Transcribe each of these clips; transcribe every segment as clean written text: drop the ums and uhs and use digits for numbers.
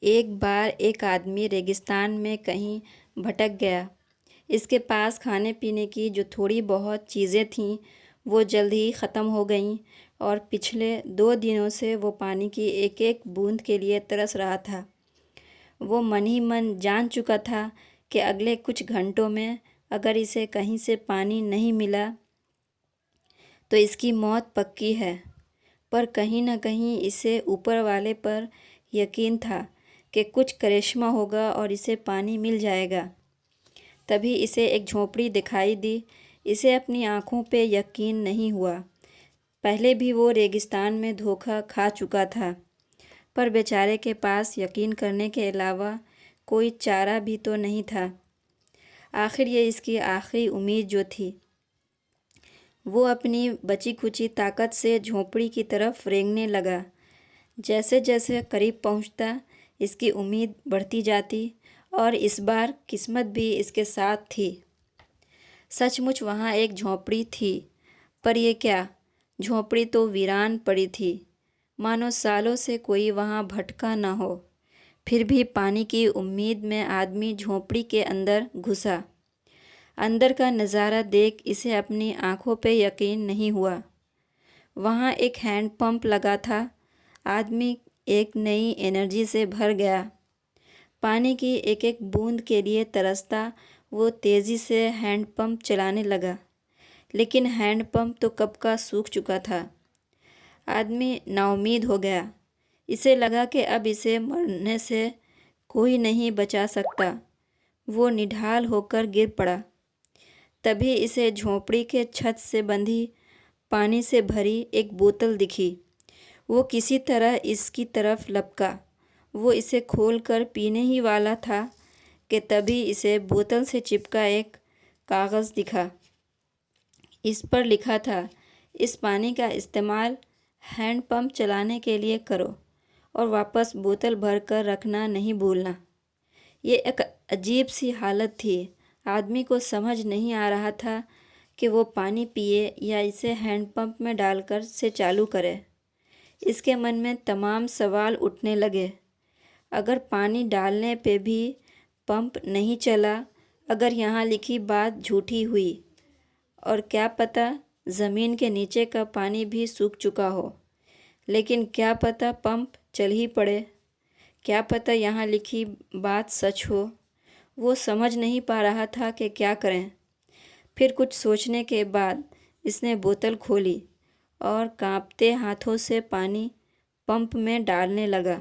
ایک بار ایک آدمی ریگستان میں کہیں بھٹک گیا۔ اس کے پاس کھانے پینے کی جو تھوڑی بہت چیزیں تھیں وہ جلد ہی ختم ہو گئیں، اور پچھلے 2 دنوں سے وہ پانی کی ایک ایک بوند کے لیے ترس رہا تھا۔ وہ من ہی من جان چکا تھا کہ اگلے کچھ گھنٹوں میں اگر اسے کہیں سے پانی نہیں ملا تو اس کی موت پکی ہے۔ پر کہیں نہ کہیں اسے اوپر والے پر یقین تھا کہ کچھ کرشمہ ہوگا اور اسے پانی مل جائے گا۔ تبھی اسے ایک جھونپڑی دکھائی دی۔ اسے اپنی آنکھوں پہ یقین نہیں ہوا۔ پہلے بھی وہ ریگستان میں دھوکہ کھا چکا تھا، پر بیچارے کے پاس یقین کرنے کے علاوہ کوئی چارہ بھی تو نہیں تھا۔ آخر یہ اس کی آخری امید جو تھی۔ وہ اپنی بچی کھچی طاقت سے جھونپڑی کی طرف رینگنے لگا۔ جیسے جیسے قریب پہنچتا اس کی امید بڑھتی جاتی، اور اس بار قسمت بھی اس کے ساتھ تھی۔ سچ مچ وہاں ایک جھونپڑی تھی، پر یہ کیا، جھونپڑی تو ویران پڑی تھی، مانو سالوں سے کوئی وہاں بھٹکا نہ ہو۔ پھر بھی پانی کی امید میں آدمی جھونپڑی کے اندر گھسا۔ اندر کا نظارہ دیکھ اسے اپنی آنکھوں پہ یقین نہیں ہوا۔ وہاں ایک ہینڈ پمپ لگا تھا۔ آدمی ایک نئی انرجی سے بھر گیا۔ پانی کی ایک ایک بوند کے لیے ترستا وہ تیزی سے ہینڈ پمپ چلانے لگا، لیکن ہینڈ پمپ تو کب کا سوکھ چکا تھا۔ آدمی نا امید ہو گیا۔ اسے لگا کہ اب اسے مرنے سے کوئی نہیں بچا سکتا۔ وہ نڈھال ہو کر گر پڑا۔ تبھی اسے جھونپڑی کے چھت سے بندھی پانی سے بھری ایک بوتل دکھی۔ وہ کسی طرح اس کی طرف لپکا۔ وہ اسے کھول کر پینے ہی والا تھا کہ تبھی اسے بوتل سے چپکا ایک کاغذ دکھا۔ اس پر لکھا تھا، اس پانی کا استعمال ہینڈ پمپ چلانے کے لیے کرو اور واپس بوتل بھر کر رکھنا نہیں بھولنا۔ یہ ایک عجیب سی حالت تھی۔ آدمی کو سمجھ نہیں آ رہا تھا کہ وہ پانی پیے یا اسے ہینڈ پمپ میں ڈال کر سے چالو کرے۔ اس کے من میں تمام سوال اٹھنے لگے۔ اگر پانی ڈالنے پہ بھی پمپ نہیں چلا، اگر یہاں لکھی بات جھوٹی ہوئی، اور کیا پتہ زمین کے نیچے کا پانی بھی سوکھ چکا ہو، لیکن کیا پتہ پمپ چل ہی پڑے، کیا پتہ یہاں لکھی بات سچ ہو۔ وہ سمجھ نہیں پا رہا تھا کہ کیا کریں۔ پھر کچھ سوچنے کے بعد اس نے بوتل کھولی اور کانپتے ہاتھوں سے پانی پمپ میں ڈالنے لگا۔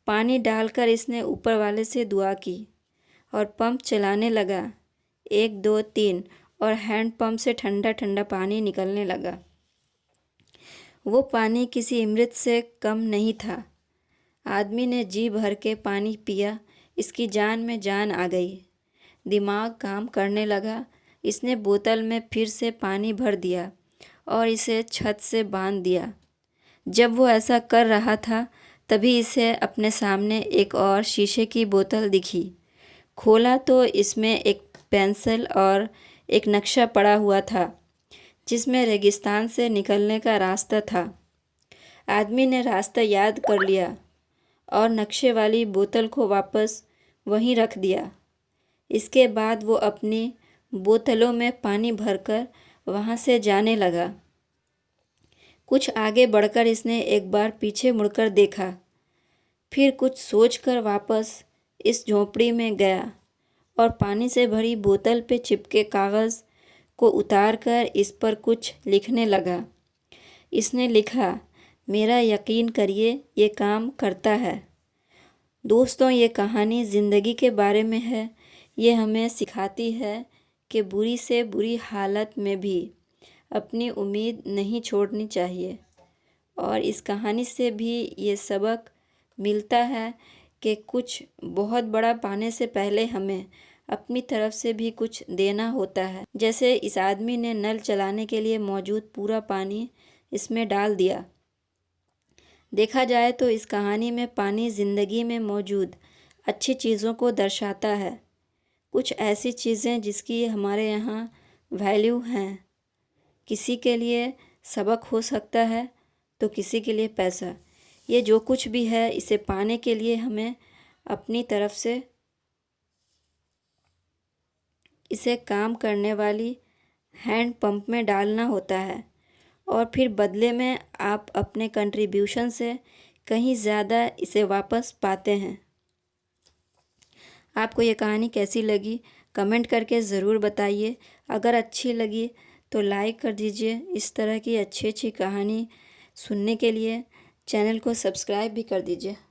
پانی ڈال کر اس نے اوپر والے سے دعا کی اور پمپ چلانے لگا۔ 1 2 3 اور ہینڈ پمپ سے ٹھنڈا ٹھنڈا پانی نکلنے لگا۔ وہ پانی کسی امرت سے کم نہیں تھا۔ آدمی نے جی بھر کے پانی پیا۔ اس کی جان میں جان آ گئی۔ دماغ کام کرنے لگا۔ اس نے بوتل میں پھر سے پانی بھر دیا اور اسے چھت سے باندھ دیا۔ جب وہ ایسا کر رہا تھا تبھی اسے اپنے سامنے ایک اور شیشے کی بوتل دکھی۔ کھولا تو اس میں ایک پنسل اور ایک نقشہ پڑا ہوا تھا جس میں ریگستان سے نکلنے کا راستہ تھا۔ آدمی نے راستہ یاد کر لیا اور نقشے والی بوتل کو واپس وہیں رکھ دیا۔ اس کے بعد وہ اپنی بوتلوں میں پانی بھر کر وہاں سے جانے لگا۔ کچھ آگے بڑھ کر اس نے ایک بار پیچھے مڑ کر دیکھا، پھر کچھ سوچ کر واپس اس جھونپڑی میں گیا اور پانی سے بھری بوتل پہ چپکے کاغذ کو اتار کر اس پر کچھ لکھنے لگا۔ اس نے لکھا، میرا یقین کریے یہ کام کرتا ہے۔ دوستوں، یہ کہانی زندگی کے بارے میں ہے۔ یہ ہمیں سکھاتی ہے کہ بری سے بری حالت میں بھی اپنی امید نہیں چھوڑنی چاہیے، اور اس کہانی سے بھی یہ سبق ملتا ہے کہ کچھ بہت بڑا پانے سے پہلے ہمیں اپنی طرف سے بھی کچھ دینا ہوتا ہے۔ جیسے اس آدمی نے نل چلانے کے لیے موجود پورا پانی اس میں ڈال دیا۔ دیکھا جائے تو اس کہانی میں پانی زندگی میں موجود اچھی چیزوں کو درشاتا ہے۔ کچھ ایسی چیزیں جس کی ہمارے یہاں ویلیو ہیں۔ کسی کے لیے سبق ہو سکتا ہے تو کسی کے لیے پیسہ۔ یہ جو کچھ بھی ہے اسے پانے کے لیے ہمیں اپنی طرف سے اسے کام کرنے والی ہینڈ پمپ میں ڈالنا ہوتا ہے اور پھر بدلے میں آپ اپنے کنٹریبیوشن سے کہیں زیادہ اسے واپس پاتے ہیں۔ آپ کو یہ کہانی کیسی لگی کمنٹ کر کے ضرور بتائیے۔ اگر اچھی لگی تو لائک کر دیجیے۔ اس طرح کی اچھی کہانی سننے کے لیے چینل کو سبسکرائب بھی کر دیجیے۔